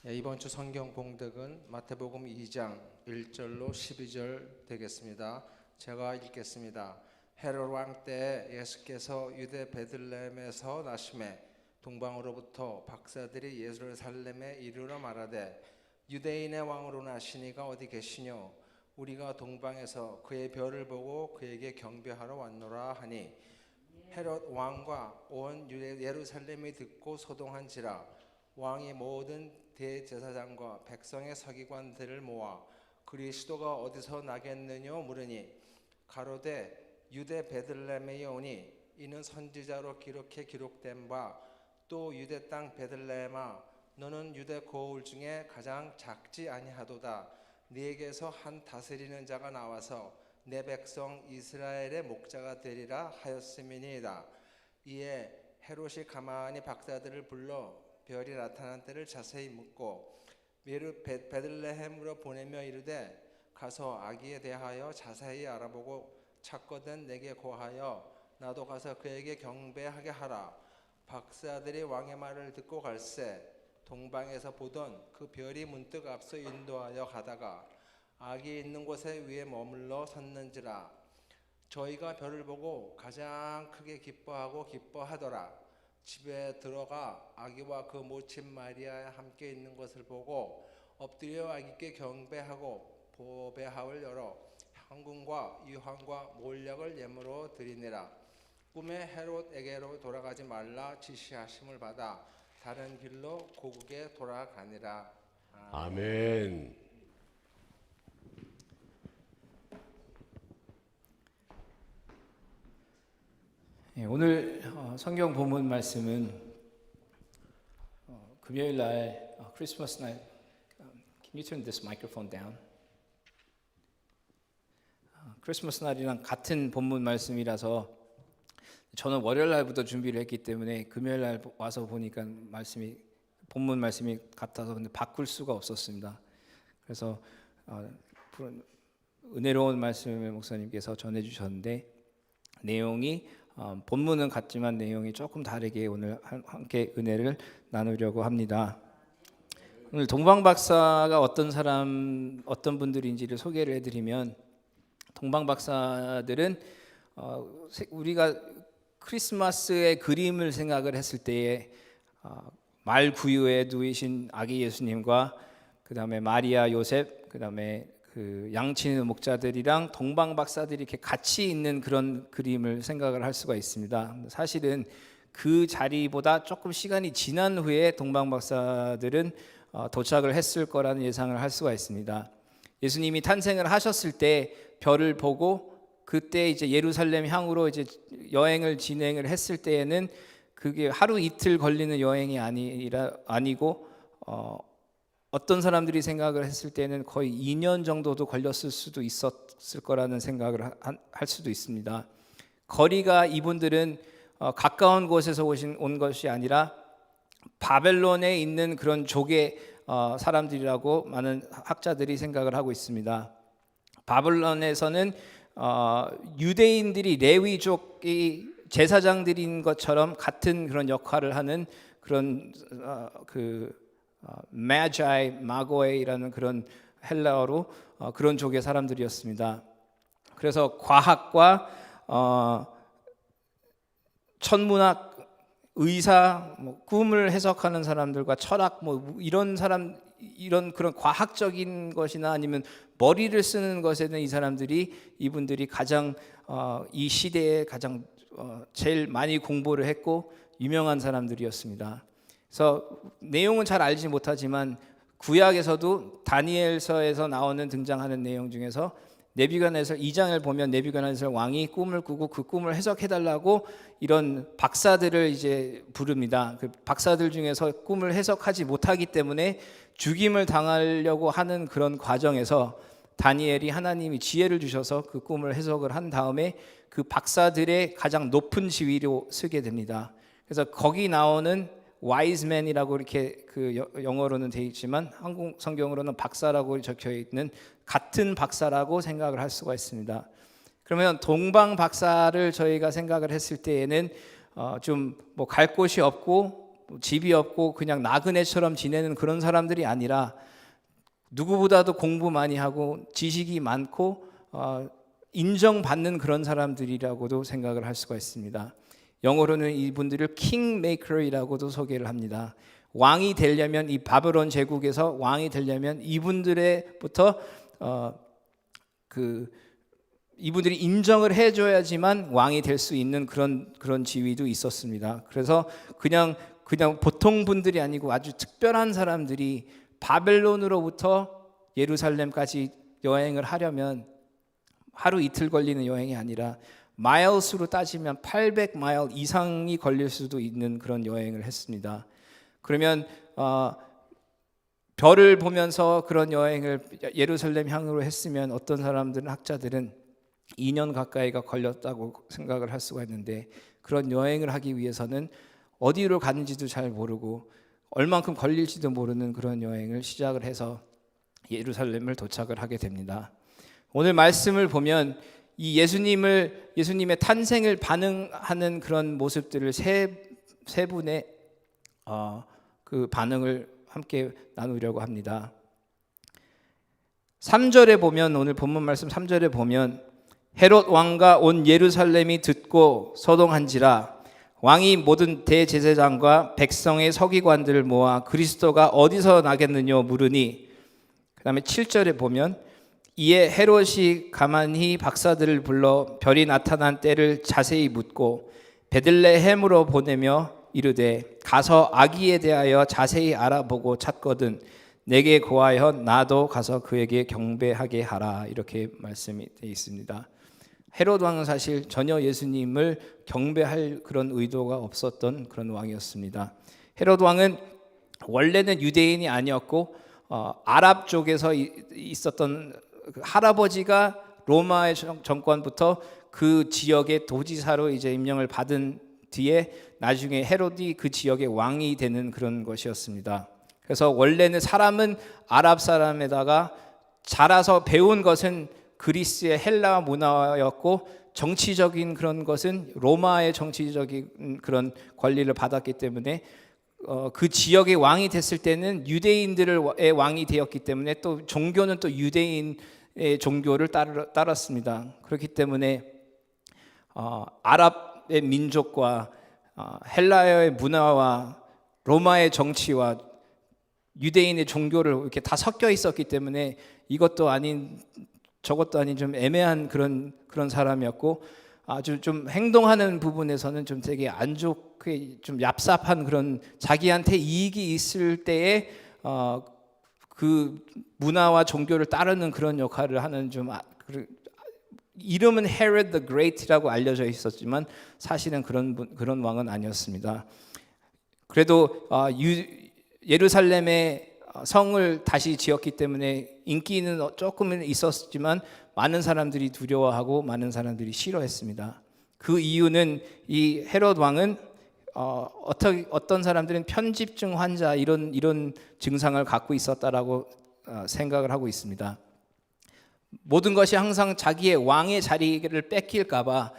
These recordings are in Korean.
이번 주 성경 봉독은 마태복음 2장 1절로 12절 되겠습니다. 제가 읽겠습니다. 헤롯 왕 때 예수께서 유대 베들레헴에서 나심에 동방으로부터 박사들이 예루살렘에 이르러 말하되 유대인의 왕으로 나시니가 어디 계시뇨? 우리가 동방에서 그의 별을 보고 그에게 경배하러 왔노라 하니 헤롯 왕과 온 예루살렘이 듣고 소동한지라. 왕이 모든 대제사장과 백성의 서기관들을 모아 그리스도가 어디서 나겠느냐 물으니 가로되 유대 베들레헴에 오니 이는 선지자로 기록된 바 또 유대 땅 베들레헴아 너는 유대 고을 중에 가장 작지 아니하도다. 네게서 한 다스리는 자가 나와서 내 백성 이스라엘의 목자가 되리라 하였음이니이다. 이에 헤롯이 가만히 박사들을 불러 별이 나타난 때를 자세히 묻고 베들레헴으로 보내며 이르되 가서 아기에 대하여 자세히 알아보고 찾거든 내게 고하여 나도 가서 그에게 경배하게 하라. 박사들이 왕의 말을 듣고 갈새 동방에서 보던 그 별이 문득 앞서 인도하여 가다가 아기 있는 곳에 위에 머물러 섰는지라. 저희가 별을 보고 가장 크게 기뻐하더라. 집에 들어가 아기와 그 모친 마리아 함께 있는 것을 보고 엎드려 아기께 경배하고 보배하울 열어 향금과 유황과 몰약을 예물로 드리니라. 꿈에 헤롯에게로 돌아가지 말라 지시하심을 받아 다른 길로 고국에 돌아가니라. 아멘. 오늘 성경 본문 말씀은 금요일 날 크리스마스 날. Can you turn this microphone down? 크리스마스 날이랑 같은 본문 말씀이라서 저는 월요일 날부터 준비를 했기 때문에 금요일 날 와서 보니까 본문 말씀이 같아서 근데 바꿀 수가 없었습니다. 그래서 은혜로운 말씀을 목사님께서 전해주셨는데 내용이 본문은 같지만 내용이 조금 다르게 오늘 함께 은혜를 나누려고 합니다. 오늘 동방박사가 어떤 분들인지를 소개를 해드리면 동방박사들은 우리가 크리스마스의 그림을 생각을 했을 때에 말 구유에 누이신 아기 예수님과 그 다음에 마리아 요셉 그 다음에 그 양치는 목자들이랑 동방박사들이 이렇게 같이 있는 그런 그림을 생각을 할 수가 있습니다. 사실은 그 자리보다 조금 시간이 지난 후에 동방박사들은 도착을 했을 거라는 예상을 할 수가 있습니다. 예수님이 탄생을 하셨을 때 별을 보고 그때 이제 예루살렘 향으로 이제 여행을 진행을 했을 때에는 그게 하루 이틀 걸리는 여행이 아니고 어떤 사람들이 생각을 했을 때는 거의 2년 정도도 걸렸을 수도 있었을 거라는 생각을 할 수도 있습니다. 거리가 이분들은 가까운 곳에서 온 것이 아니라 바벨론에 있는 그런 족의 사람들이라고 많은 학자들이 생각을 하고 있습니다. 바벨론에서는 유대인들이 레위족이 제사장들인 것처럼 같은 그런 역할을 하는 그런 마자이, 마고에이라는 그런 헬라어로 그런 족의 사람들이었습니다. 그래서 과학과 천문학, 의사, 꿈을 해석하는 사람들과 철학, 이런 그런 과학적인 것이나 아니면 머리를 쓰는 것에는 이분들이 가장 이 시대에 가장 제일 많이 공부를 했고 유명한 사람들이었습니다. 그래서 내용은 잘 알지 못하지만 구약에서도 다니엘서에서 등장하는 내용 중에서 네부갓네살 2장을 보면 네부갓네살 왕이 꿈을 꾸고 그 꿈을 해석해달라고 이런 박사들을 이제 부릅니다. 그 박사들 중에서 꿈을 해석하지 못하기 때문에 죽임을 당하려고 하는 그런 과정에서 다니엘이 하나님이 지혜를 주셔서 그 꿈을 해석을 한 다음에 그 박사들의 가장 높은 지위로 쓰게 됩니다. 그래서 거기 나오는 wise man이라고 이렇게 그 영어로는 되어 있지만 한국 성경으로는 박사라고 적혀 있는 같은 박사라고 생각을 할 수가 있습니다. 그러면 동방 박사를 저희가 생각을 했을 때에는 좀 갈 곳이 없고 집이 없고 그냥 나그네처럼 지내는 그런 사람들이 아니라 누구보다도 공부 많이 하고 지식이 많고 인정받는 그런 사람들이라고도 생각을 할 수가 있습니다. 영어로는 이분들을 킹메이커이라고도 소개를 합니다. 왕이 되려면, 이 바벨론 제국에서 왕이 되려면 이분들의부터 이분들이 인정을 해줘야지만 왕이 될 수 있는 그런 지위도 있었습니다. 그래서 그냥 보통 분들이 아니고 아주 특별한 사람들이 바벨론으로부터 예루살렘까지 여행을 하려면 하루 이틀 걸리는 여행이 아니라 마일스로 따지면 800마일 이상이 걸릴 수도 있는 그런 여행을 했습니다. 그러면 별을 보면서 그런 여행을 예루살렘 향으로 했으면 어떤 사람들은, 학자들은 2년 가까이가 걸렸다고 생각을 할 수가 있는데, 그런 여행을 하기 위해서는 어디로 가는지도 잘 모르고 얼만큼 걸릴지도 모르는 그런 여행을 시작을 해서 예루살렘을 도착을 하게 됩니다. 오늘 말씀을 보면 이 예수님의 탄생을 반응하는 그런 모습들을 세 분의 그 반응을 함께 나누려고 합니다. 3절에 보면, 오늘 본문 말씀 3절에 보면, 헤롯 왕과 온 예루살렘이 듣고 소동한지라 왕이 모든 대제사장과 백성의 서기관들을 모아 그리스도가 어디서 나겠느냐 물으니, 그 다음에 7절에 보면 이에 헤롯이 가만히 박사들을 불러 별이 나타난 때를 자세히 묻고 베들레헴으로 보내며 이르되 가서 아기에 대하여 자세히 알아보고 찾거든 내게 고하여 나도 가서 그에게 경배하게 하라. 이렇게 말씀이 되어 있습니다. 헤롯 왕은 사실 전혀 예수님을 경배할 그런 의도가 없었던 그런 왕이었습니다. 헤롯 왕은 원래는 유대인이 아니었고 아랍 쪽에서 있었던 할아버지가 로마의 정권부터 그 지역의 도지사로 이제 임명을 받은 뒤에 나중에 헤롯이 그 지역의 왕이 되는 그런 것이었습니다. 그래서 원래는 사람은 아랍 사람에다가 자라서 배운 것은 그리스의 헬라 문화였고, 정치적인 그런 것은 로마의 정치적인 그런 권리를 받았기 때문에 그 지역의 왕이 됐을 때는 유대인들의 왕이 되었기 때문에 또 종교는 또 유대인의 종교를 따랐습니다. 그렇기 때문에 아랍의 민족과 헬라의 문화와 로마의 정치와 유대인의 종교를 이렇게 다 섞여 있었기 때문에 이것도 아닌 저것도 아닌 좀 애매한 그런 사람이었고, 아주 좀 행동하는 부분에서는 좀 되게 안 좋게 좀 얍삽한 그런, 자기한테 이익이 있을 때에 그 문화와 종교를 따르는 그런 역할을 하는, 좀 이름은 Herod the Great라고 알려져 있었지만 사실은 그런 왕은 아니었습니다. 그래도 예루살렘의 성을 다시 지었기 때문에 인기는 조금은 있었지만 많은 사람들이 두려워하고 많은 사람들이 싫어했습니다. 그 이유는 이 헤롯 왕은 어떤 사람들은 편집증 환자 이런 증상을 갖고 있었다라고 생각을 하고 있습니다. 모든 것이 항상 자기의 왕의 자리를 뺏길까봐,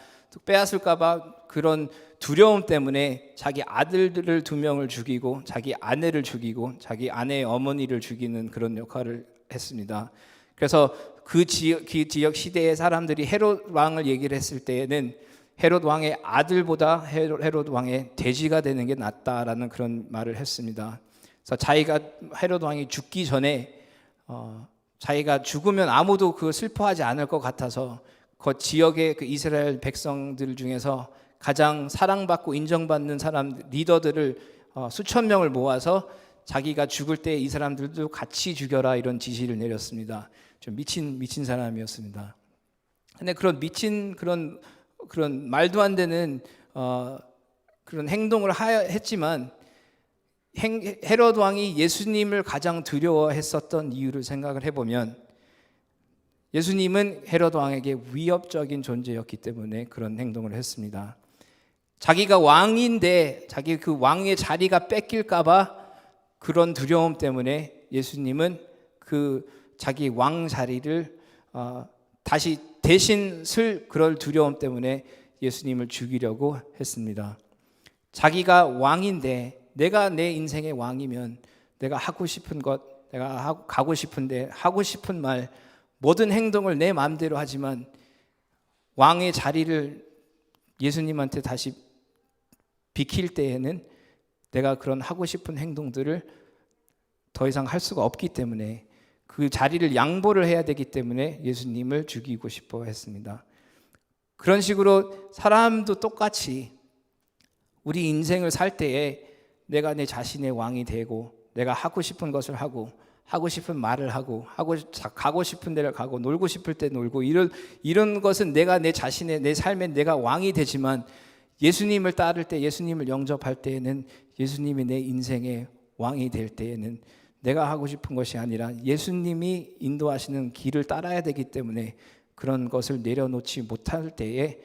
빼앗을까봐 그런 두려움 때문에 자기 아들들을 2명을 죽이고 자기 아내를 죽이고 자기 아내의 어머니를 죽이는 그런 역할을 했습니다. 그래서 그 지역 시대의 사람들이 헤롯 왕을 얘기를 했을 때에는 헤롯 왕의 아들보다 헤롯 왕의 돼지가 되는 게 낫다라는 그런 말을 했습니다. 그래서 자기가 헤롯 왕이 죽기 전에 자기가 죽으면 아무도 그 슬퍼하지 않을 것 같아서 그 지역의 그 이스라엘 백성들 중에서 가장 사랑받고 인정받는 사람 리더들을 수천 명을 모아서 자기가 죽을 때 이 사람들도 같이 죽여라 이런 지시를 내렸습니다. 좀 미친 사람이었습니다. 근데 그런 미친 그런 말도 안 되는 그런 행동을 했지만 헤롯 왕이 예수님을 가장 두려워했었던 이유를 생각을 해보면 예수님은 헤롯 왕에게 위협적인 존재였기 때문에 그런 행동을 했습니다. 자기가 왕인데 자기 그 왕의 자리가 뺏길까봐 그런 두려움 때문에 예수님은 그 자기 왕 자리를 다시 대신 쓸 그럴 두려움 때문에 예수님을 죽이려고 했습니다. 자기가 왕인데 내가 내 인생의 왕이면 내가 하고 싶은 것, 내가 가고 싶은데 하고 싶은 말, 모든 행동을 내 마음대로 하지만 왕의 자리를 예수님한테 다시 비킬 때에는 내가 그런 하고 싶은 행동들을 더 이상 할 수가 없기 때문에 그 자리를 양보를 해야 되기 때문에 예수님을 죽이고 싶어 했습니다. 그런 식으로 사람도 똑같이 우리 인생을 살 때에 내가 내 자신의 왕이 되고 내가 하고 싶은 것을 하고 하고 싶은 말을 하고 가고 싶은 데를 가고 놀고 싶을 때 놀고 이런 것은 내가 내 자신의 내 삶에 내가 왕이 되지만 예수님을 따를 때 예수님을 영접할 때에는 예수님이 내 인생의 왕이 될 때에는 내가 하고 싶은 것이 아니라 예수님이 인도하시는 길을 따라야 되기 때문에 그런 것을 내려놓지 못할 때에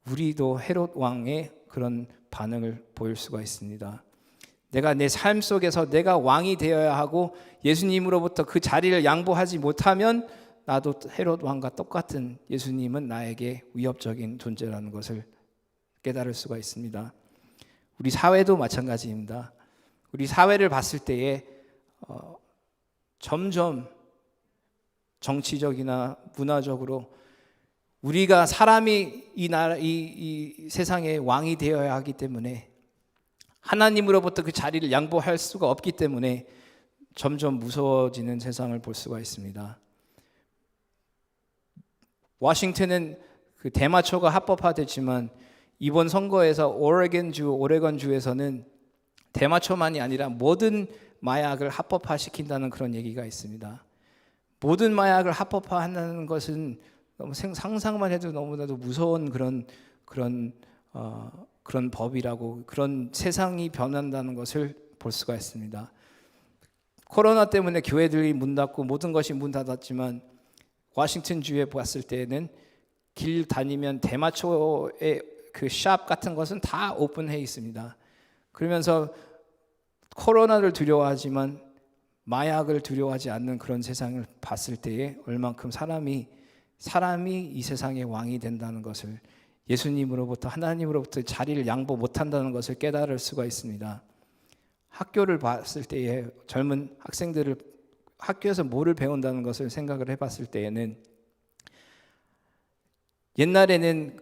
우리도 헤롯 왕의 그런 반응을 보일 수가 있습니다. 내가 내 삶 속에서 내가 왕이 되어야 하고 예수님으로부터 그 자리를 양보하지 못하면 나도 헤롯 왕과 똑같은 예수님은 나에게 위협적인 존재라는 것을 깨달을 수가 있습니다. 우리 사회도 마찬가지입니다. 우리 사회를 봤을 때에 점점 정치적이나 문화적으로 우리가 사람이 이 세상의 왕이 되어야 하기 때문에 하나님으로부터 그 자리를 양보할 수가 없기 때문에 점점 무서워지는 세상을 볼 수가 있습니다. 워싱턴은 그 대마초가 합법화됐지만 이번 선거에서 오레곤주에서는 대마초만이 아니라 모든 마약을 합법화시킨다는 그런 얘기가 있습니다. 모든 마약을 합법화한다는 것은 너무 상상만 해도 너무나도 무서운 그런 법이라고, 그런 세상이 변한다는 것을 볼 수가 있습니다. 코로나 때문에 교회들이 문 닫고 모든 것이 문 닫았지만 워싱턴 주에 봤을 때는 길 다니면 대마초의 그 샵 같은 것은 다 오픈해 있습니다. 그러면서 코로나를 두려워하지만 마약을 두려워하지 않는 그런 세상을 봤을 때에 얼만큼 사람이 이 세상의 왕이 된다는 것을, 예수님으로부터 하나님으로부터 자리를 양보 못한다는 것을 깨달을 수가 있습니다. 학교를 봤을 때에 젊은 학생들을 학교에서 뭐를 배운다는 것을 생각을 해봤을 때에는 옛날에는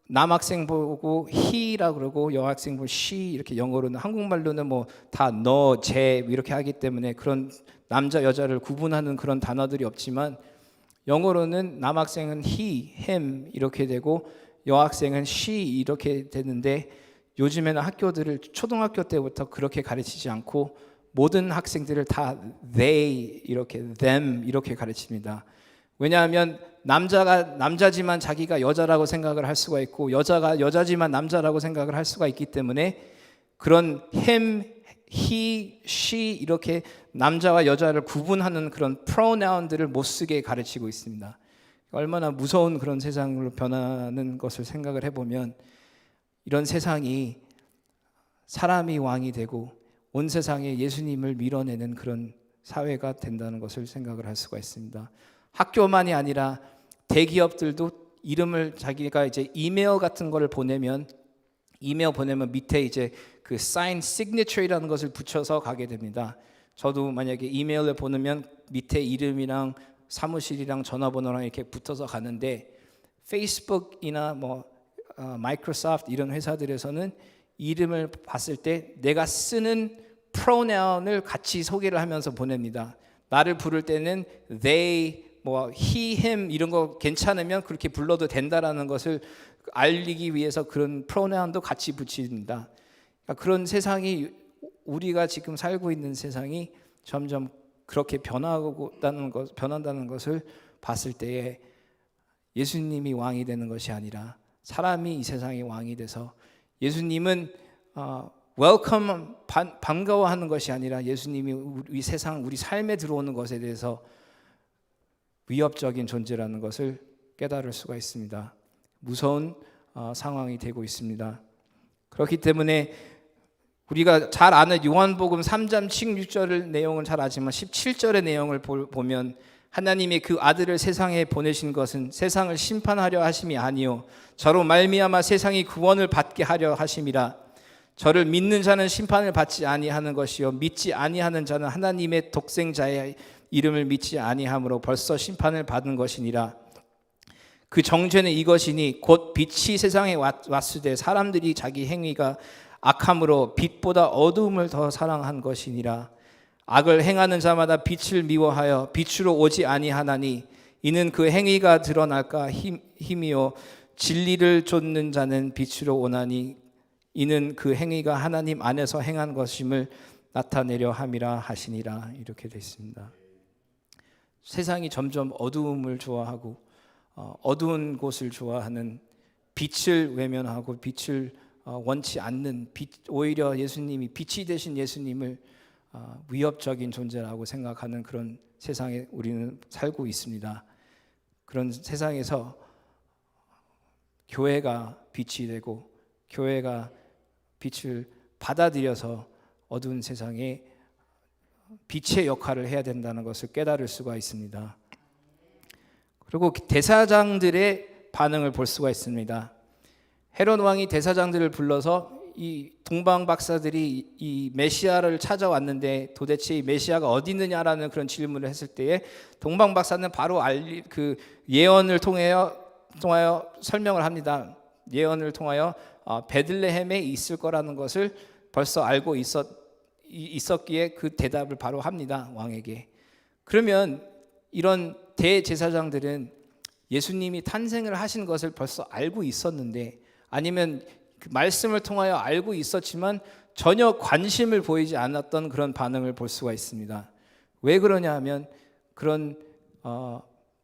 남학생 보고 he라고 그러고 여학생 보고 she 이렇게 영어로는, 한국말로는 뭐 다 너, 쟤 이렇게 하기 때문에 그런 남자 여자를 구분하는 그런 단어들이 없지만 영어로는 남학생은 he, him 이렇게 되고 여학생은 she 이렇게 되는데 요즘에는 학교들을 초등학교 때부터 그렇게 가르치지 않고 모든 학생들을 다 they 이렇게 them 이렇게 가르칩니다. 왜냐하면 남자가 남자지만 자기가 여자라고 생각을 할 수가 있고 여자가 여자지만 남자라고 생각을 할 수가 있기 때문에 그런 him, he, she 이렇게 남자와 여자를 구분하는 그런 프로나운들을 못 쓰게 가르치고 있습니다. 얼마나 무서운 그런 세상으로 변하는 것을 생각을 해보면 이런 세상이 사람이 왕이 되고 온 세상에 예수님을 밀어내는 그런 사회가 된다는 것을 생각을 할 수가 있습니다. 학교만이 아니라 대기업들도 이름을 자기가 이제 이메일 같은 거를 보내면 밑에 이제 그 sign signature이라는 것을 붙여서 가게 됩니다. 저도 만약에 이메일을 보내면 밑에 이름이랑 사무실이랑 전화번호랑 이렇게 붙어서 가는데 페이스북이나 마이크로소프트 이런 회사들에서는 이름을 봤을 때 내가 쓰는 프로나운을 같이 소개를 하면서 보냅니다. 나를 부를 때는 they, he, him 이런 거 괜찮으면 그렇게 불러도 된다라는 것을 알리기 위해서 그런 프로나운도 같이 붙입니다. 그러니까 그런 세상이, 우리가 지금 살고 있는 세상이 점점 그렇게 변한다는 것을 봤을 때에 예수님이 왕이 되는 것이 아니라 사람이 이 세상의 왕이 돼서 예수님은 웰컴 반가워하는 것이 아니라 예수님이 우리 세상 우리 삶에 들어오는 것에 대해서 위협적인 존재라는 것을 깨달을 수가 있습니다. 무서운 상황이 되고 있습니다. 그렇기 때문에 우리가 잘 아는 요한복음 3장 16절 내용은 잘 알지만 17절의 내용을 보면 하나님이 그 아들을 세상에 보내신 것은 세상을 심판하려 하심이 아니요 저로 말미암아 세상이 구원을 받게 하려 하심이라. 저를 믿는 자는 심판을 받지 아니하는 것이요 믿지 아니하는 자는 하나님의 독생자의 이름을 믿지 아니함으로 벌써 심판을 받은 것이니라. 그 정죄는 이것이니 곧 빛이 세상에 왔을 때 사람들이 자기 행위가 악함으로 빛보다 어두움을 더 사랑한 것이니라. 악을 행하는 자마다 빛을 미워하여 빛으로 오지 아니하나니 이는 그 행위가 드러날까 힘이요 진리를 좇는 자는 빛으로 오나니 이는 그 행위가 하나님 안에서 행한 것임을 나타내려 함이라 하시니라. 이렇게 되어 있습니다. 세상이 점점 어두움을 좋아하고 어두운 곳을 좋아하는, 빛을 외면하고 빛을 원치 않는, 오히려 예수님이 빛이 되신 예수님을 위협적인 존재라고 생각하는 그런 세상에 우리는 살고 있습니다. 그런 세상에서 교회가 빛이 되고 교회가 빛을 받아들여서 어두운 세상에 빛의 역할을 해야 된다는 것을 깨달을 수가 있습니다. 그리고 대사장들의 반응을 볼 수가 있습니다. 헤롯 왕이 대사장들을 불러서 이 동방 박사들이 이 메시아를 찾아왔는데 도대체 이 메시아가 어디 있느냐라는 그런 질문을 했을 때에 동방 박사는 바로 그 예언을 통하여 설명을 합니다. 예언을 통하여 베들레헴에 있을 거라는 것을 벌써 알고 있었기에 그 대답을 바로 합니다, 왕에게. 그러면 이런 대제사장들은 예수님이 탄생을 하신 것을 벌써 알고 있었는데, 아니면 그 말씀을 통하여 알고 있었지만 전혀 관심을 보이지 않았던 그런 반응을 볼 수가 있습니다. 왜 그러냐 하면 그런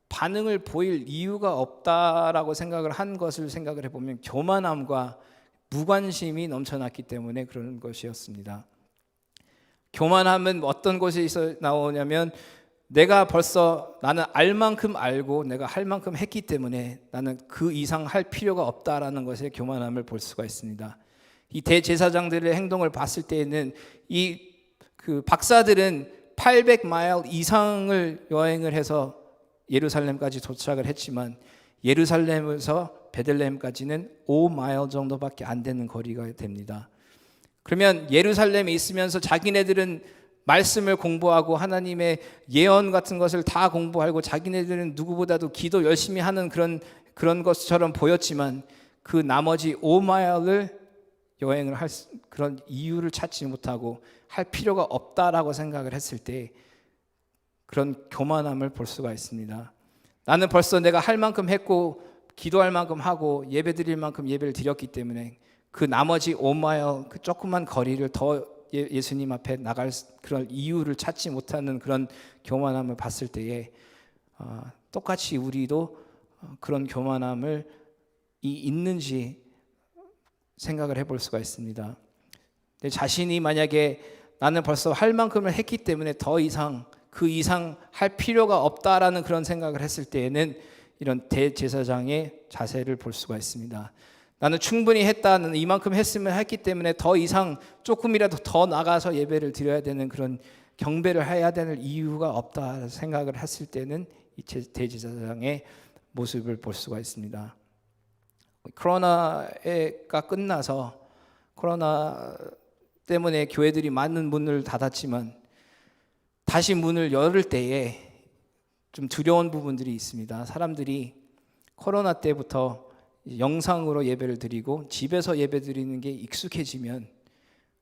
반응을 보일 이유가 없다라고 생각을 한 것을 생각을 해보면 교만함과 무관심이 넘쳐났기 때문에 그런 것이었습니다. 교만함은 어떤 곳에서 나오냐면 내가 벌써 나는 알 만큼 알고 내가 할 만큼 했기 때문에 나는 그 이상 할 필요가 없다라는 것에 교만함을 볼 수가 있습니다. 이 대제사장들의 행동을 봤을 때에는 그 박사들은 800마일 이상을 여행을 해서 예루살렘까지 도착을 했지만 예루살렘에서 베들레헴까지는 5마일 정도밖에 안 되는 거리가 됩니다. 그러면 예루살렘에 있으면서 자기네들은 말씀을 공부하고 하나님의 예언 같은 것을 다 공부하고 자기네들은 누구보다도 기도 열심히 하는 그런 것처럼 보였지만 그 나머지 5마일을 여행을 할 그런 이유를 찾지 못하고 할 필요가 없다라고 생각을 했을 때 그런 교만함을 볼 수가 있습니다. 나는 벌써 내가 할 만큼 했고 기도할 만큼 하고 예배 드릴 만큼 예배를 드렸기 때문에 그 나머지 5마일 그 조그만 거리를 더 예수님 앞에 나갈 그런 이유를 찾지 못하는 그런 교만함을 봤을 때에 똑같이 우리도 그런 교만함을 있는지 생각을 해볼 수가 있습니다. 내 자신이 만약에 나는 벌써 할 만큼을 했기 때문에 더 이상 그 이상 할 필요가 없다라는 그런 생각을 했을 때에는 이런 대제사장의 자세를 볼 수가 있습니다. 나는 충분히 했다, 나는 이만큼 했으면 했기 때문에 더 이상 조금이라도 더 나가서 예배를 드려야 되는 그런 경배를 해야 되는 이유가 없다 생각을 했을 때는 이 대제사장의 모습을 볼 수가 있습니다. 코로나가 끝나서 코로나 때문에 교회들이 많은 문을 닫았지만 다시 문을 열을 때에 좀 두려운 부분들이 있습니다. 사람들이 코로나 때부터 영상으로 예배를 드리고 집에서 예배 드리는 게 익숙해지면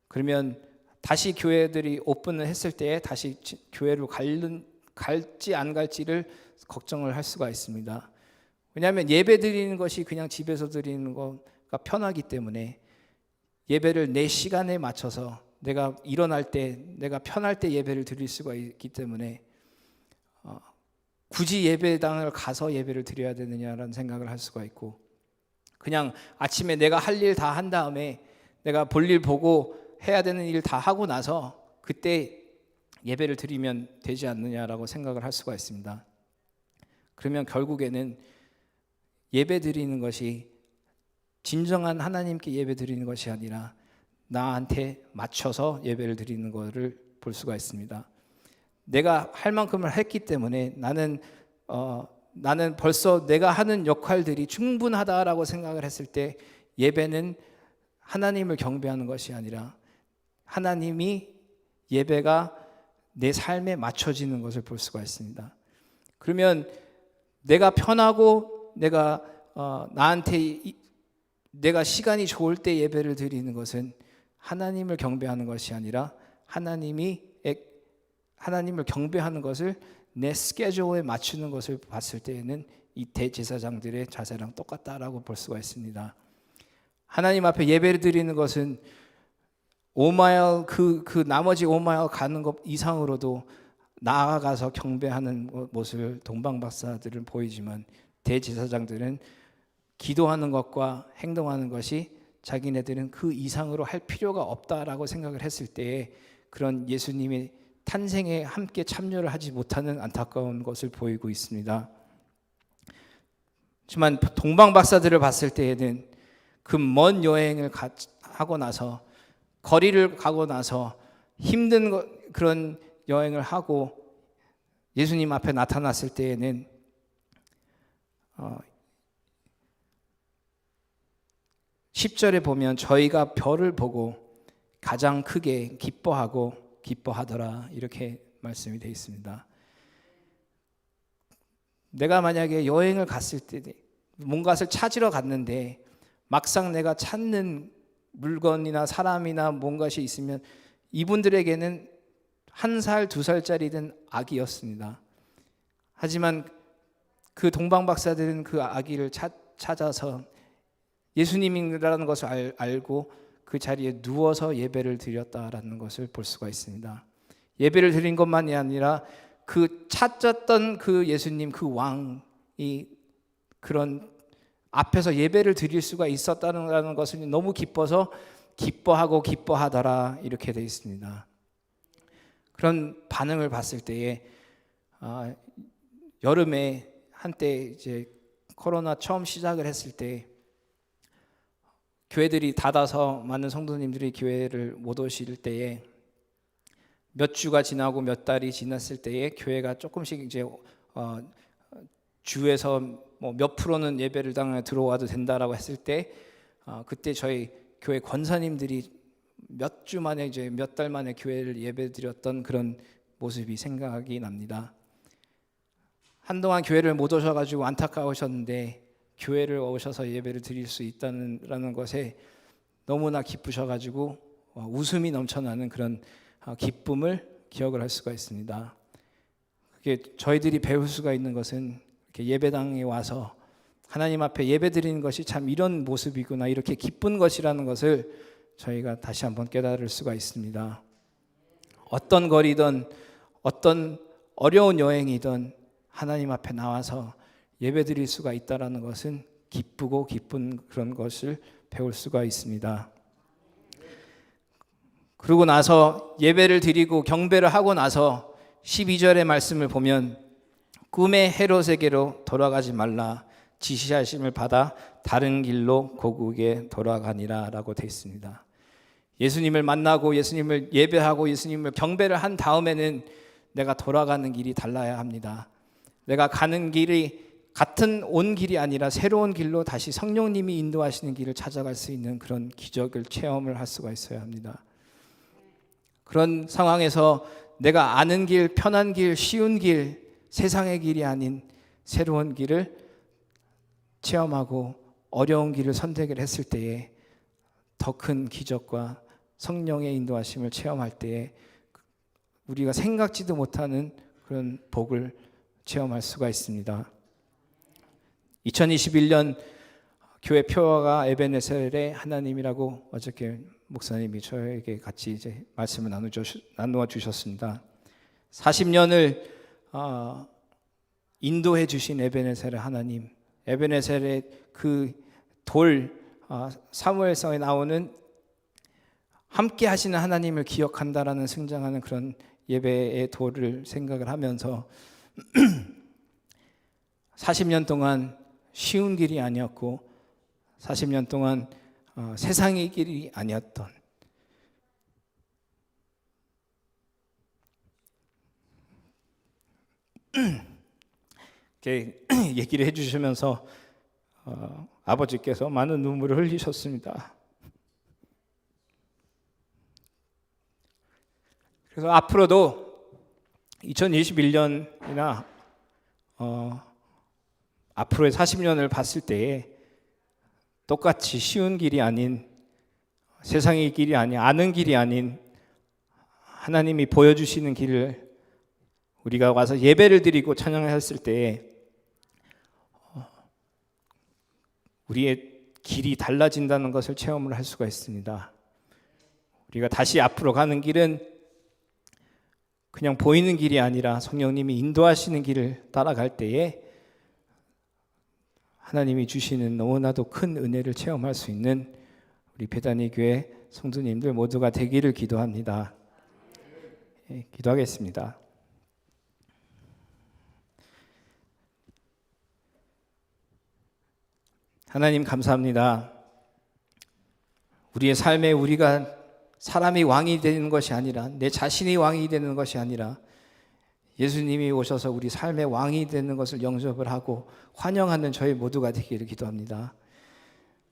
그러면 다시 교회들이 오픈을 했을 때 다시 교회로 갈지 안 갈지를 걱정을 할 수가 있습니다. 왜냐하면 예배 드리는 것이 그냥 집에서 드리는 거가 편하기 때문에 예배를 내 시간에 맞춰서 내가 일어날 때 내가 편할 때 예배를 드릴 수가 있기 때문에 굳이 예배당을 가서 예배를 드려야 되느냐라는 생각을 할 수가 있고 그냥 아침에 내가 할 일 다 한 다음에 내가 볼 일 보고 해야 되는 일 다 하고 나서 그때 예배를 드리면 되지 않느냐라고 생각을 할 수가 있습니다. 그러면 결국에는 예배 드리는 것이 진정한 하나님께 예배 드리는 것이 아니라 나한테 맞춰서 예배를 드리는 것을 볼 수가 있습니다. 내가 할 만큼을 했기 때문에 나는 벌써 내가 하는 역할들이 충분하다라고 생각을 했을 때 예배는 하나님을 경배하는 것이 아니라 하나님이 예배가 내 삶에 맞춰지는 것을 볼 수가 있습니다. 그러면 내가 편하고 내가 시간이 좋을 때 예배를 드리는 것은 하나님을 경배하는 것이 아니라 하나님을 경배하는 것을 내 스케줄에 맞추는 것을 봤을 때에는 이 대제사장들의 자세랑 똑같다라고 볼 수가 있습니다. 하나님 앞에 예배를 드리는 것은 5마일 그 나머지 5마일 가는 것 이상으로도 나아가서 경배하는 모습을 동방박사들은 보이지만 대제사장들은 기도하는 것과 행동하는 것이 자기네들은 그 이상으로 할 필요가 없다라고 생각을 했을 때에 그런 예수님의 탄생에 함께 참여를 하지 못하는 안타까운 것을 보이고 있습니다. 하지만 동방박사들을 봤을 때에는 그 먼 여행을 하고 나서 거리를 가고 나서 힘든 그런 여행을 하고 예수님 앞에 나타났을 때에는 10절에 보면 저희가 별을 보고 가장 크게 기뻐하더라 이렇게 말씀이 되어 있습니다. 내가 만약에 여행을 갔을 때 뭔가를 찾으러 갔는데 막상 내가 찾는 물건이나 사람이나 뭔가가 있으면 이분들에게는 1살, 2살짜리된 아기였습니다. 하지만 그 동방박사들은 그 아기를 찾아서 예수님이라는 것을 알고 그 자리에 누워서 예배를 드렸다라는 것을 볼 수가 있습니다. 예배를 드린 것만이 아니라 그 찾았던 그 예수님 그 왕이 그런 앞에서 예배를 드릴 수가 있었다는 것을 너무 기뻐서 기뻐하더라 이렇게 되어 있습니다. 그런 반응을 봤을 때에 여름에 한때 이제 코로나 처음 시작을 했을 때 교회들이 닫아서 많은 성도님들이 교회를 못 오실 때에 몇 주가 지나고 몇 달이 지났을 때에 교회가 조금씩 이제 주에서 뭐 몇 프로는 예배를 당에 들어와도 된다라고 했을 때 그때 저희 교회 권사님들이 몇 주 만에 이제 몇 달 만에 교회를 예배드렸던 그런 모습이 생각이 납니다. 한동안 교회를 못 오셔가지고 안타까우셨는데 교회를 오셔서 예배를 드릴 수 있다는 것에 너무나 기쁘셔가지고 웃음이 넘쳐나는 그런 기쁨을 기억을 할 수가 있습니다. 그게 저희들이 배울 수가 있는 것은 이렇게 예배당에 와서 하나님 앞에 예배 드리는 것이 참 이런 모습이구나 이렇게 기쁜 것이라는 것을 저희가 다시 한번 깨달을 수가 있습니다. 어떤 거리든 어떤 어려운 여행이든 하나님 앞에 나와서 예배드릴 수가 있다라는 것은 기쁘고 기쁜 그런 것을 배울 수가 있습니다. 그러고 나서 예배를 드리고 경배를 하고 나서 12절의 말씀을 보면 꿈의 헤롯에게로 돌아가지 말라 지시하심을 받아 다른 길로 고국에 돌아가니라 라고 되어 있습니다. 예수님을 만나고 예수님을 예배하고 예수님을 경배를 한 다음에는 내가 돌아가는 길이 달라야 합니다. 내가 가는 길이 같은 온 길이 아니라 새로운 길로 다시 성령님이 인도하시는 길을 찾아갈 수 있는 그런 기적을 체험을 할 수가 있어야 합니다. 그런 상황에서 내가 아는 길, 편한 길, 쉬운 길, 세상의 길이 아닌 새로운 길을 체험하고 어려운 길을 선택을 했을 때에 더 큰 기적과 성령의 인도하심을 체험할 때에 우리가 생각지도 못하는 그런 복을 체험할 수가 있습니다. 2021년 교회 표어가 에베네셀의 하나님이라고 어저께 목사님이 저에게 같이 이제 말씀을 나누어 주셨습니다. 40년을 인도해 주신 에베네셀의 하나님, 에베네셀의 그 돌 사무엘서에 나오는 함께 하시는 하나님을 기억한다라는 승장하는 그런 예배의 돌을 생각을 하면서 40년 동안 쉬운 길이 아니었고 40년 동안 세상의 길이 아니었던 이렇게 얘기를 해주시면서 아버지께서 많은 눈물을 흘리셨습니다. 그래서 앞으로도 2021년이나 앞으로의 40년을 봤을 때에 똑같이 쉬운 길이 아닌, 세상의 길이 아닌, 아는 길이 아닌 하나님이 보여주시는 길을 우리가 와서 예배를 드리고 찬양했을 때에 우리의 길이 달라진다는 것을 체험을 할 수가 있습니다. 우리가 다시 앞으로 가는 길은 그냥 보이는 길이 아니라 성령님이 인도하시는 길을 따라갈 때에 하나님이 주시는 너무나도 큰 은혜를 체험할 수 있는 우리 베다니 교회 성도님들 모두가 되기를 기도합니다. 기도하겠습니다. 하나님 감사합니다. 우리의 삶에 우리가 사람이 왕이 되는 것이 아니라, 내 자신이 왕이 되는 것이 아니라 예수님이 오셔서 우리 삶의 왕이 되는 것을 영접을 하고 환영하는 저희 모두가 되기를 기도합니다.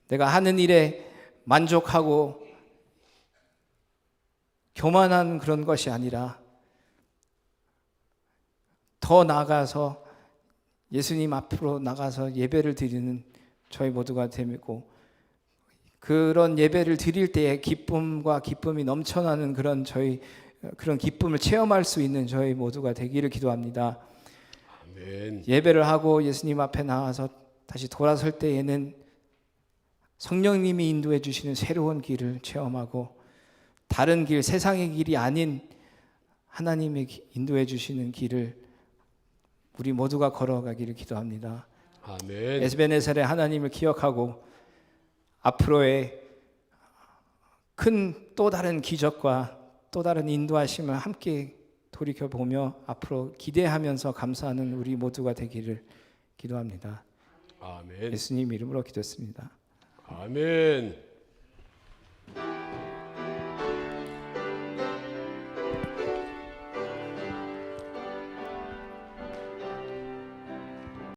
내가 하는 일에 만족하고 교만한 그런 것이 아니라 더 나아가서 예수님 앞으로 나가서 예배를 드리는 저희 모두가 되고, 그런 예배를 드릴 때에 기쁨과 기쁨이 넘쳐나는 그런 기쁨을 체험할 수 있는 저희 모두가 되기를 기도합니다. 아멘. 예배를 하고 예수님 앞에 나와서 다시 돌아설 때에는 성령님이 인도해 주시는 새로운 길을 체험하고, 다른 길, 세상의 길이 아닌 하나님의 인도해 주시는 길을 우리 모두가 걸어가기를 기도합니다. 아멘. 에스베네셀의 하나님을 기억하고 앞으로의 큰 또 다른 기적과 또 다른 인도하심을 함께 돌이켜보며 앞으로 기대하면서 감사하는 우리 모두가 되기를 기도합니다. 아멘. 예수님 이름으로 기도했습니다. 아멘.